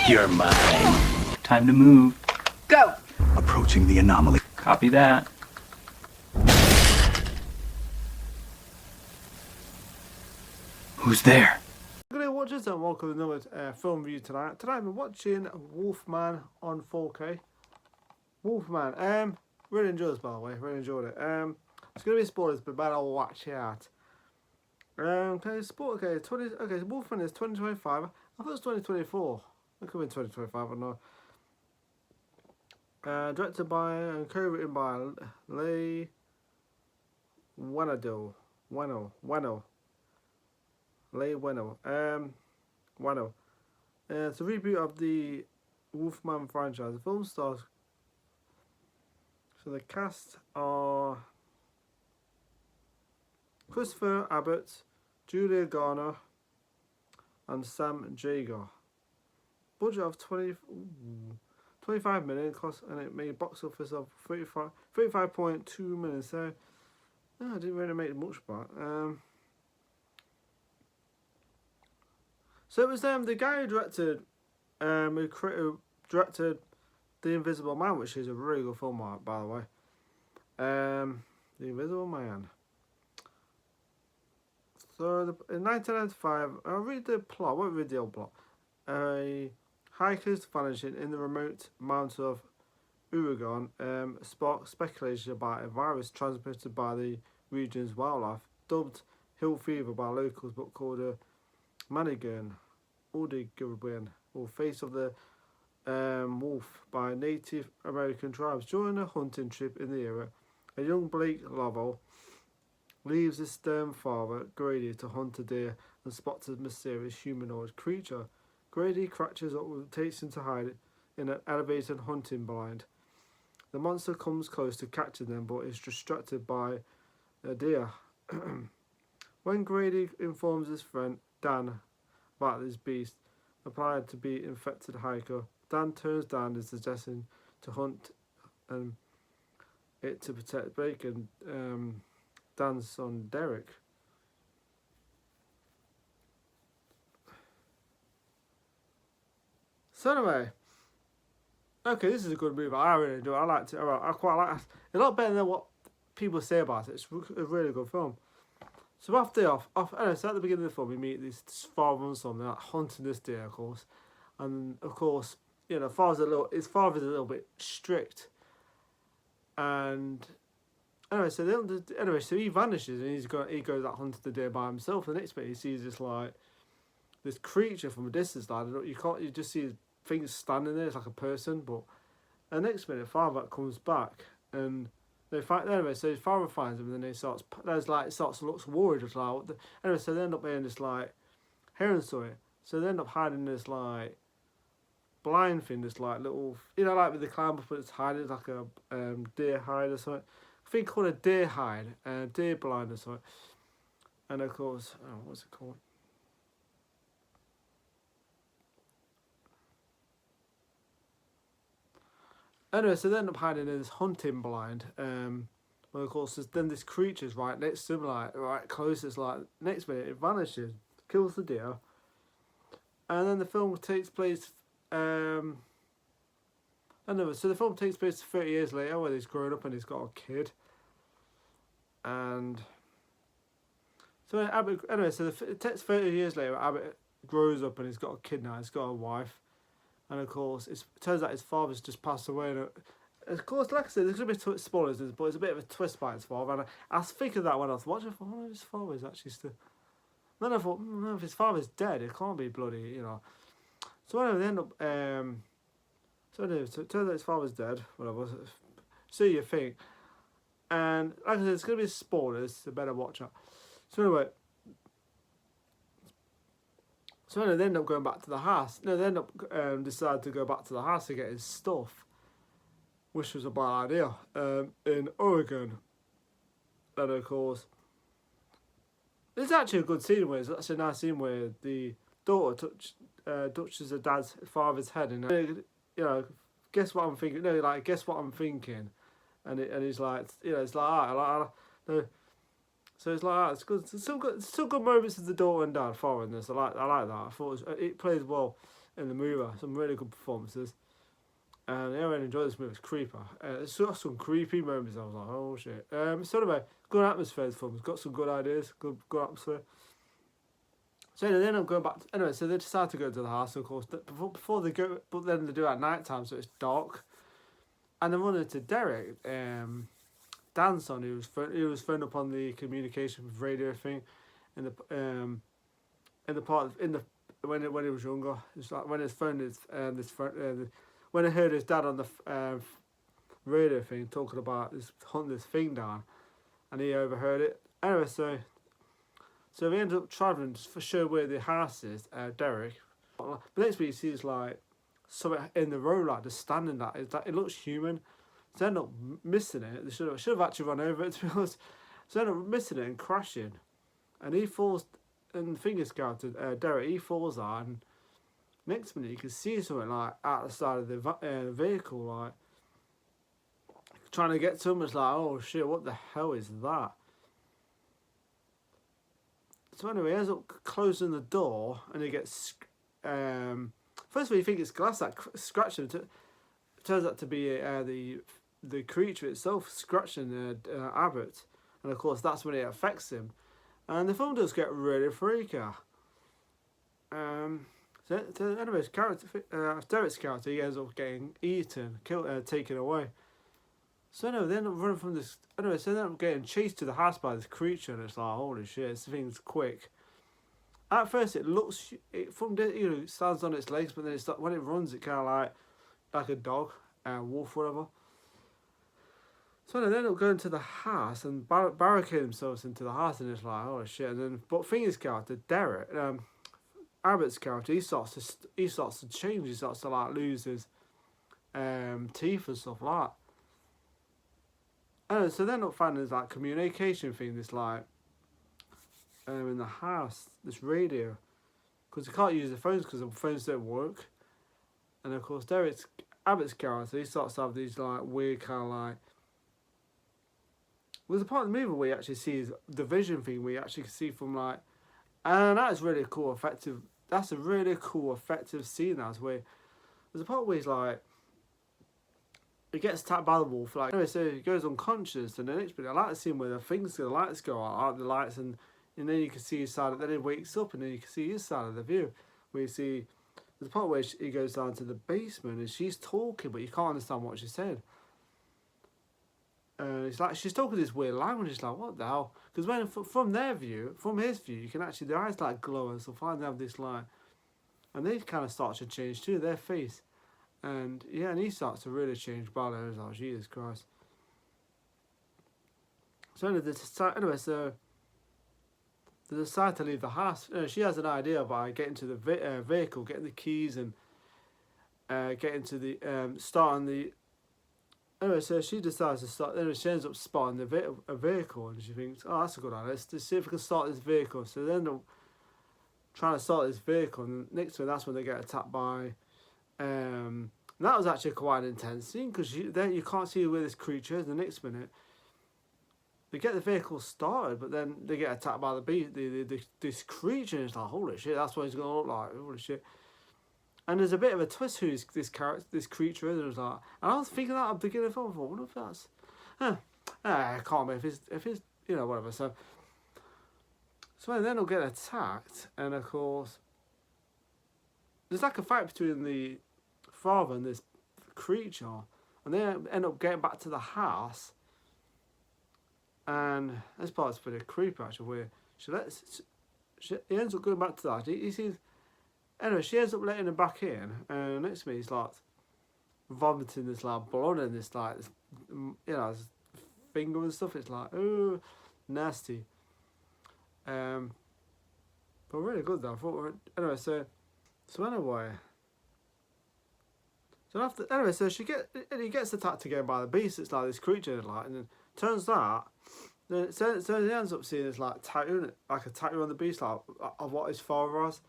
You're mine. Time to move. Go! Approaching the anomaly. Copy that. Who's there? Good day watchers and welcome to another film review tonight. Tonight I'm watching Wolfman on 4K. Wolfman, really enjoyed this by the way, really enjoyed it. It's going to be spoilers but better I'll watch it out. Okay, so Wolfman is 2025. I thought it was 2024. It could be 2025 or not. Directed by and co-written by Leigh Whannell. Leigh Whannell. It's a reboot of the Wolfman franchise. The film stars. So the cast are Christopher Abbott, Julia Garner, and Sam Jaeger. Budget of 25 million cost, and it made box office of 35.2 million. So I didn't really make much back. So it was the guy who directed directed The Invisible Man, which is a really good film, by the way. The Invisible Man. So in 1995, I'll read the plot. I won't read the old plot. Hikers vanishing in the remote mountains of Oregon sparked speculation about a virus transmitted by the region's wildlife, dubbed hill fever by locals, but called a Manigan, Ordigurban, or face of the wolf by Native American tribes. During a hunting trip in the area, a young Blake Lovell leaves his stern father, Grady, to hunt a deer and spots a mysterious humanoid creature. Grady catches up and takes him to hide in an elevated hunting blind. The monster comes close to catching them, but is distracted by a deer. When Grady informs his friend Dan about this beast, applied to be infected hiker, Dan turns down his suggestion to hunt it to protect Blake and Dan's son Derek. So anyway, okay, this is a good movie. I really enjoy it. I liked it. I quite like it. A lot better than what people say about it. It's a really good film. So anyway, so at the beginning of the film, we meet this father and son. They're like hunting this deer, of course, and of course, you know, his father's a little bit strict, and anyway, so he vanishes and he goes out hunting the deer by himself. The next bit, he sees this creature from a distance. Like you just see things standing there. It's like a person, but the next minute, father comes back and. So his father finds him, and then he starts looks worried. Just like anyway, so they end up being this like heron story. So they end up hiding this like blind thing, this like little, you know, like with the climb up, but it's hiding like a deer hide or something. I think called a deer hide, deer blind or something. And of course, what's it called? Anyway, so they end up hiding in this hunting blind. Well, of course, then this creature's right next to him, like right close. It's like next minute it vanishes, kills the deer, and then the film takes place. So the film takes place 30 years later, when he's grown up and he's got a kid. And so it takes 30 years later. Abbott grows up and he's got a kid now. He's got a wife. And of course, it turns out his father's just passed away. And of course, like I said, there's going to be spoilers, but it's a bit of a twist by his father. And I was thinking that when I was watching, I thought, his father is actually still. Then I thought, no, if his father's dead, it can't be bloody, you know. So anyway, they end up. So it turns out his father's dead. Whatever. So you think. And like I said, it's going to be spoilers, so better watch out. So anyway. So they end up going back to the house. No, they end up decide to go back to the house to get his stuff, which was a bad idea. In Oregon, and of course, it's actually a good scene where it's actually a nice scene where the daughter touches her father's head, and you know, guess what I'm thinking? No, like guess what I'm thinking, and he's like, you know, it's like, no. So it's like that. It's good. There's some good moments of the daughter and dad following this. I like that. I thought it plays well in the movie. Some really good performances. And yeah, I really enjoyed this movie. It's creeper. It's got some creepy moments. I was like, oh shit. So anyway, good atmosphere. This film. It's got some good ideas. Good atmosphere. So anyway, they end up going back. Anyway, so they decide to go to the house. Of course, before they go, but then they do it at night time, so it's dark. And they run into Derek. Dan's son, he was phoned up on the communication radio thing, in the when he was younger. It's like when his phone is when I heard his dad on the radio thing talking about hunting this thing down, and he overheard it. Anyway, so we ended up travelling just for show where the house is, Derek. But next week he sees like something in the road, like just standing there. It looks human. So they end up missing it. They should have actually run over it, to be honest. So they end up missing it and crashing. And he falls, and the finger scouted, Derek, he falls out, and next minute you can see something like out the side of the vehicle, like trying to get to him. It's like, oh shit, what the hell is that? So anyway, he ends up closing the door, and he gets, first of all you think it's glass that scratching. It turns out to be the creature itself scratching Abbott, and of course that's when it affects him, and the film does get really freaky. So anyways, Derek's character, he ends up getting eaten, killed, taken away. So anyway, they end up running from this. Anyway, so they end up getting chased to the house by this creature, and it's like, holy shit, this thing's quick. At first, it stands on its legs, but then when it runs, it kind of like a dog, wolf, whatever. So they end up going to the house and barricade themselves into the house, and it's like, oh shit. And then, but Finger's character, Derek, Abbott's character, he starts to change. He starts to like lose his teeth and stuff like that. And so they end up finding this like communication thing, this like in the house, this radio, because they can't use the phones because the phones don't work. And of course, Abbott's character, he starts to have these like weird kind of like. There's a part of the movie where you actually see the vision thing, where you actually see from like, and that is really cool, effective. That's a really cool, effective scene. That's where there's a part where he's like, he gets attacked by the wolf. Like anyway, so he goes unconscious, and the next bit I like the scene where the lights go out, the lights, and then you can see his side. Then he wakes up, and then you can see his side of the view, where you see. There's a part where he goes down to the basement, and she's talking, but you can't understand what she said. It's like she's talking this weird language. It's like, what the hell? Because when from their view, from his view, you can actually their eyes like glow and stuff. They have this like, and they kind of start to change too. Their face, and yeah, and he starts to really change. Barlow is like, Jesus Christ. So anyway, so they decide to leave the house. She has an idea by getting to the vehicle, getting the keys, and getting to the starting the. Anyway, so she decides to start. Then she ends up spotting a vehicle, and she thinks, "Oh, that's a good idea. Let's see if we can start this vehicle." So they end up trying to start this vehicle, and next to it, that's when they get attacked by. And that was actually quite an intense scene because you can't see where this creature is. The next minute, they get the vehicle started, but then they get attacked by this creature. And it's like, holy shit, that's what he's gonna look like. Holy shit. And there's a bit of a twist who this creature is. And I was thinking that at the beginning of the film. I thought, what if that's, it can't be if it's whatever. So then they'll get attacked, and of course, there's like a fight between the father and this creature, and they end up getting back to the house. And this part's pretty creepy actually, where he ends up going back to that. He sees. Anyway, she ends up letting him back in, and next to me he's like vomiting this like blood and this like his finger and stuff. It's like, oh, nasty. But really good though. I thought anyway. So he gets attacked again by the beast. It's like this creature, like, and then turns out. So he ends up seeing this like a tattoo on the beast, like of what his father has.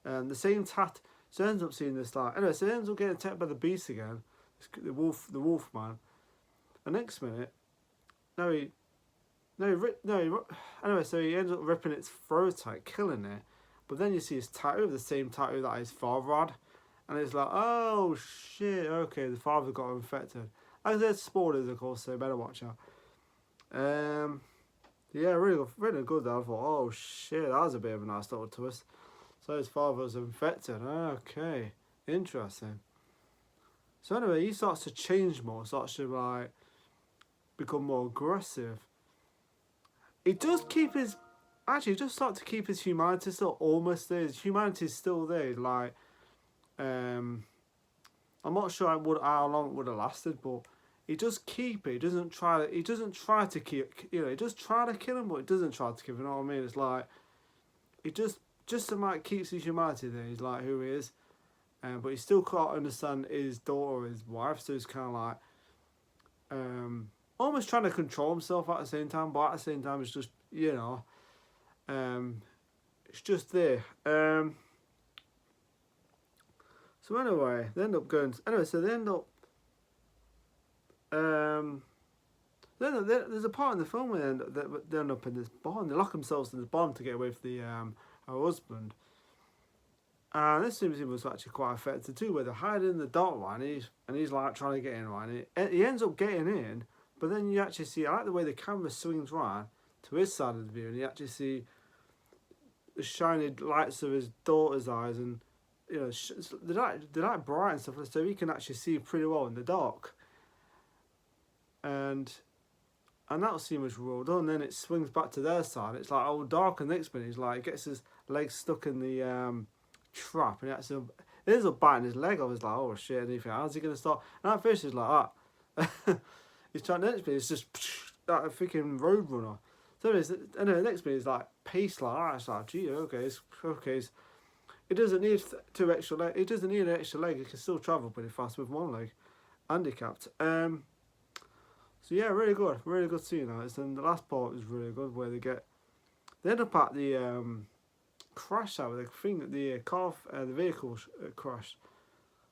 The same tat. So he ends up seeing this like anyway. So he ends up getting attacked by the beast again, the wolf man. The next minute, now Anyway, so he ends up ripping its throat out, killing it. But then you see his tattoo, the same tattoo that his father had, and it's like, oh shit, okay, the father got infected. Like there's spoilers, of course, so you better watch out. Yeah, really good. Though. I thought, oh shit, that was a bit of a nice little twist. So his father was infected. Okay, interesting. So anyway, he starts to change more, starts to like become more aggressive. He does keep his, actually, he does start to keep his humanity still almost there. His humanity's still there. Like, I'm not sure how long it would have lasted, but he does keep it. He doesn't try to. He doesn't try to kill. You know, he does try to kill him, but he doesn't try to kill him. You know what I mean? It's like he just about keeps his humanity there. He's like who he is, but he still can't understand his daughter, or his wife. So he's kind of like, almost trying to control himself at the same time. But at the same time, it's just it's just there. So anyway, they end up going. Anyway, so they end up. There's a part in the film where they end up in this barn. They lock themselves in this barn to get away from her husband. And this seems he was actually quite affected too, where they're hiding in the dark line, and he's like trying to get in, right? And he ends up getting in, but then you actually see, I like the way the camera swings round to his side of the view, and you actually see the shiny lights of his daughter's eyes, and you know they're like bright and stuff, so he can actually see pretty well in the dark. And that'll seem as well done. Then it swings back to their side. It's like all dark, and the next minute he's like gets his legs stuck in the trap, and it ends up biting his leg. I was like, oh shit! And he thinks, how's he gonna stop? And at first he's like that. He's trying to next minute it's just like a freaking roadrunner. So and then the next minute he's like pace like that. It's like, gee, okay. It doesn't need two extra legs. It doesn't need an extra leg. It can still travel pretty fast with one leg, handicapped. So yeah, really good scene. And the last part is really good, where they end up at the crash out with the vehicle crashed.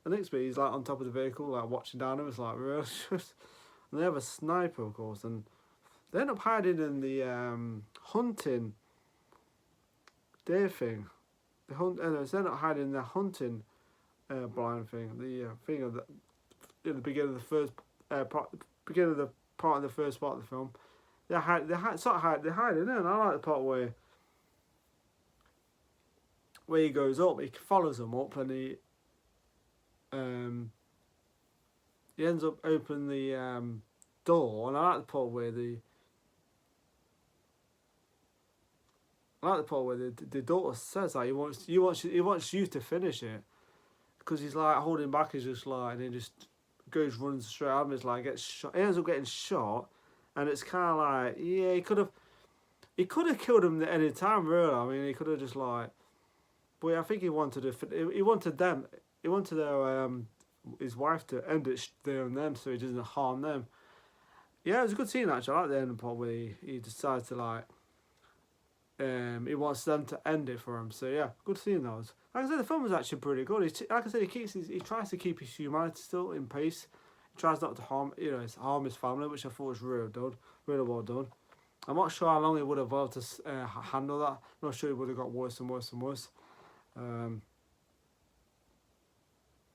The next bit, he's like on top of the vehicle, like watching down him. It's like real. And they have a sniper, of course, and they end up hiding in the hunting day thing. They end up hiding in the hunting blind thing. The thing of the beginning of the first part, beginning of the part of the first part of the film. They hide in there, and I like the part where he goes up, he follows them up, and he ends up opening the door, and I like the part where the daughter says that he wants you to finish it, because he's like holding back. He's just like, and he just goes runs straight at him. It's like gets shot. He ends up getting shot, and it's kind of like, yeah, he could have killed him at any time, really. I mean, he could have just like, but I think he wanted his wife to end it there and then, so he doesn't harm them. Yeah, it was a good scene actually. I like the ending part where he decides to like, he wants them to end it for him. So yeah, good scene those. Like I said, the film was actually pretty good. Like I said, he tries to keep his humanity still in pace. He tries not to harm his family, which I thought was really well done. I'm not sure how long he would have able to handle that. I'm not sure he would have got worse and worse and worse.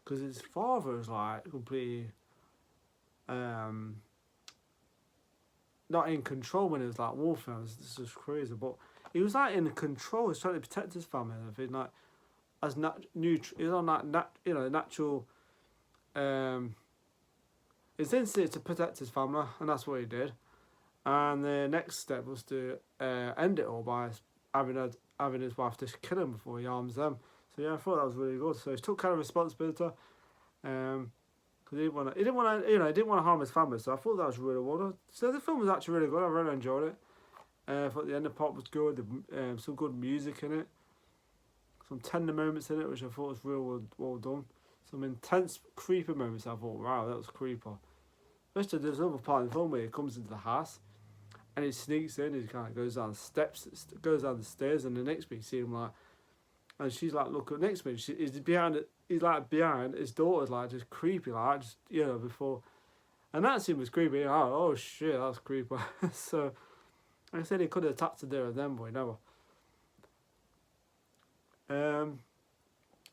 Because his father was like completely not in control when he was like warfare. This is crazy, but he was like in control. He was trying to protect his family and everything, like as he's on that natural his instinct to protect his family, and that's what he did. And the next step was to end it all by having his wife to kill him before he harms them. So yeah, I thought that was really good. So he took kind of responsibility, because he didn't want to harm his family. So I thought that was really well done. So the film was actually really good. I really enjoyed it. I thought the end of the part was good. Some good music in it, some tender moments in it, which I thought was real well done. Some intense, creepy moments. I thought, wow, that was creepy. Especially there's another part of the film where he comes into the house, and he sneaks in. He kind of goes down the stairs, and the next bit you see him like, and she's like, look at next bit. He's behind his daughter's like just creepy, like just before, and that scene was creepy. Oh shit, that's creepy. So Like I said, he could have attacked the deer of them, but he never.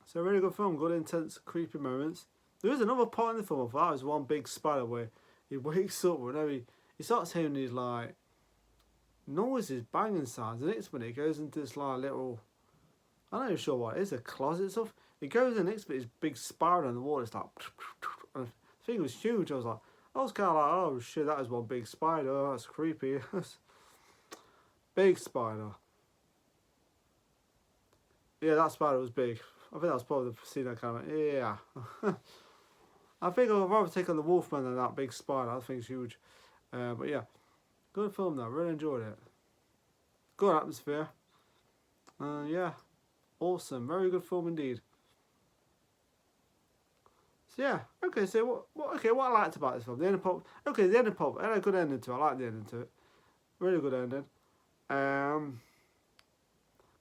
So really good film, good intense, creepy moments. There is another part in the film. I thought was one big spider where he wakes up whenever he starts hearing these like noises, banging sounds, and next minute he goes into this like little, I'm not even sure what it is, a closet stuff. He goes in, next minute, this big spider on the wall. It's like, and the thing was huge. I was kind of like, oh shit, that is one big spider. That's creepy. Big spider. Yeah, that spider was big. I think that was probably the scene I kind of, yeah. I think I'd rather take on the Wolfman than that big spider. That thing's huge. But yeah, good film though. Really enjoyed it. Good atmosphere. Yeah, awesome. Very good film indeed. So yeah, okay. So what I liked about this film, the ending part. Okay, the ending part. It had a good ending to it. I like the ending to it. Really good ending.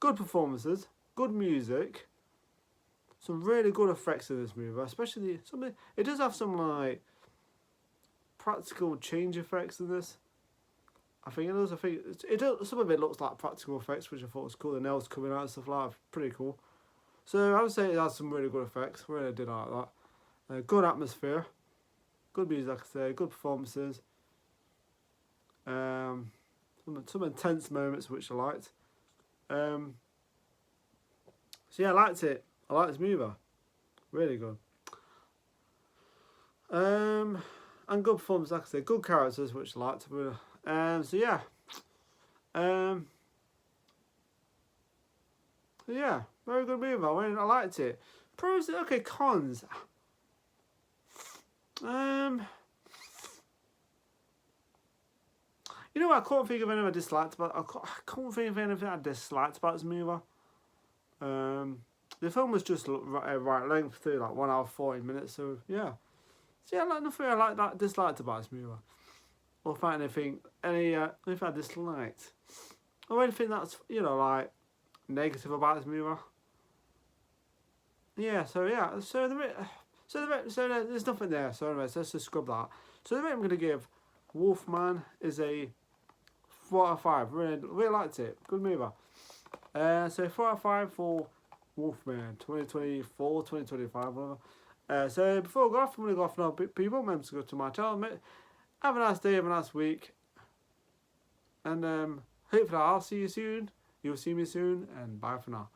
Good performances. Good music. Some really good effects in this movie, especially something. It does have some like practical change effects in this. I think it does. I think it does. Some of it looks like practical effects, which I thought was cool. The nails coming out and stuff like that, pretty cool. So I would say it has some really good effects. Really did like that. Good atmosphere, good music, like I say, good performances. Some intense moments which I liked. So yeah, I liked it. I liked this movie. Really good. And good performance, like I said, good characters which I liked. So yeah. Yeah, very good movie. I liked it. Pros, okay, cons. You know what? I can't think of anything I disliked about. I can't think of anything I disliked about this movie. The film was just right length too, like 1 hour 40 minutes. So yeah, nothing I like that disliked about this movie, or find anything I disliked, or anything that's like negative about this movie. Yeah. So yeah. So there's nothing there. So anyways, let's just scrub that. So the rate I'm gonna give Wolfman is a 4 out of 5. Really liked it. Good movie. So 4 out of 5 for Wolfman 2024, 2025, whatever. So before I go off, I'm going to go off now. People, remember to go to my channel. Have a nice day, have a nice week. And hopefully I'll see you soon. You'll see me soon. And bye for now.